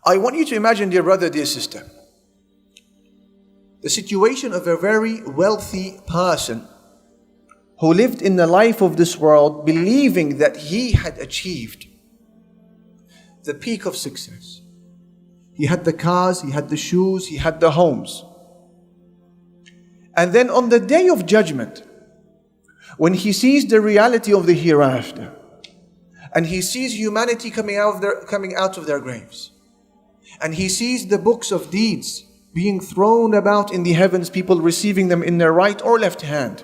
I want you to imagine, dear brother, dear sister, the situation of a very wealthy person who lived in the life of this world believing that he had achieved the peak of success. He had the cars, he had the shoes, he had the homes. And then on the day of judgment, when he sees the reality of the hereafter, and he sees humanity coming out of their graves, and he sees the books of deeds being thrown about in the heavens, people receiving them in their right or left hand.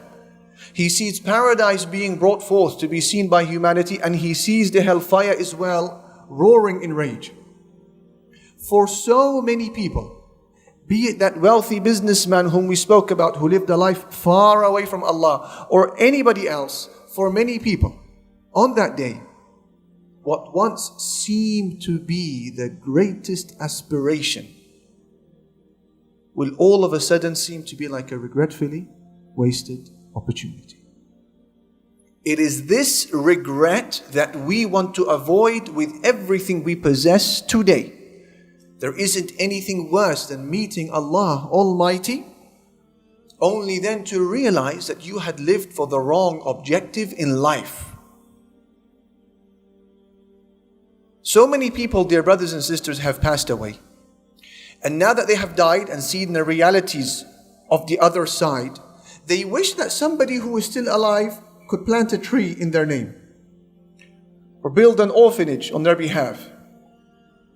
He sees paradise being brought forth to be seen by humanity, and he sees the hellfire as well, roaring in rage. For so many people, be it that wealthy businessman whom we spoke about, who lived a life far away from Allah, or anybody else, for many people, on that day, what once seemed to be the greatest aspiration will all of a sudden seem to be like a regretfully wasted opportunity. It is this regret that we want to avoid with everything we possess today. There isn't anything worse than meeting Allah Almighty, only then to realize that you had lived for the wrong objective in life. So many people, dear brothers and sisters, have passed away. And now that they have died and seen the realities of the other side, they wish that somebody who is still alive could plant a tree in their name, or build an orphanage on their behalf,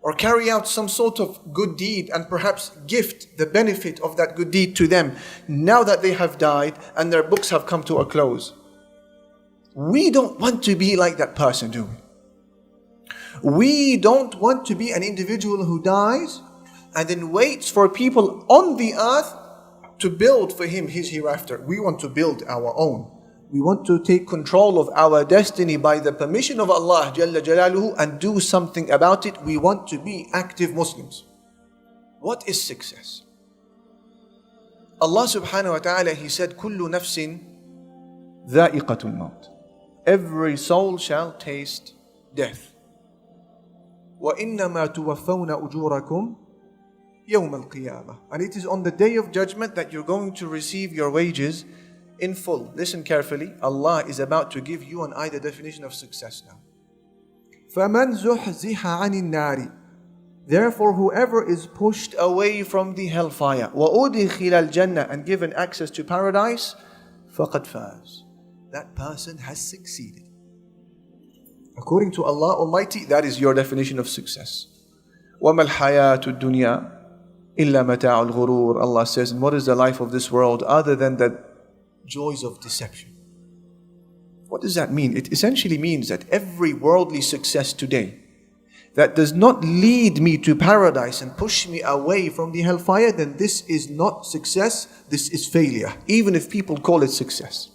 or carry out some sort of good deed and perhaps gift the benefit of that good deed to them now that they have died and their books have come to a close. We don't want to be like that person, do we? We don't want to be an individual who dies and then waits for people on the earth to build for him his hereafter. We want to build our own. We want to take control of our destiny by the permission of Allah Jalla Jalaluhu and do something about it. We want to be active Muslims. What is success? Allah subhanahu wa ta'ala, He said, كُلُّ نَفْسٍ ذَائِقَةُ الْمَوْتِ. Every soul shall taste death. وَإِنَّمَا تُوَفَّوْنَ أُجُورَكُمْ يَوْمَ الْقِيَامَةِ. And it is on the day of judgment that you're going to receive your wages in full. Listen carefully. Allah is about to give you and I the definition of success now. فَمَنْ زُحْزِحَ عَنِ النَّارِ. Therefore, whoever is pushed away from the hellfire, وَأُدْخِلَ الْجَنَّةِ, and given access to paradise, فَقَدْ فَازَ. That person has succeeded. According to Allah Almighty, that is your definition of success. وَمَا الْحَيَاةُ الدُّنْيَا إِلَّا مَتَاعُ الْغُرُورِ. Allah says, and what is the life of this world other than the joys of deception? What does that mean? It essentially means that every worldly success today that does not lead me to paradise and push me away from the hellfire, then this is not success, this is failure, even if people call it success.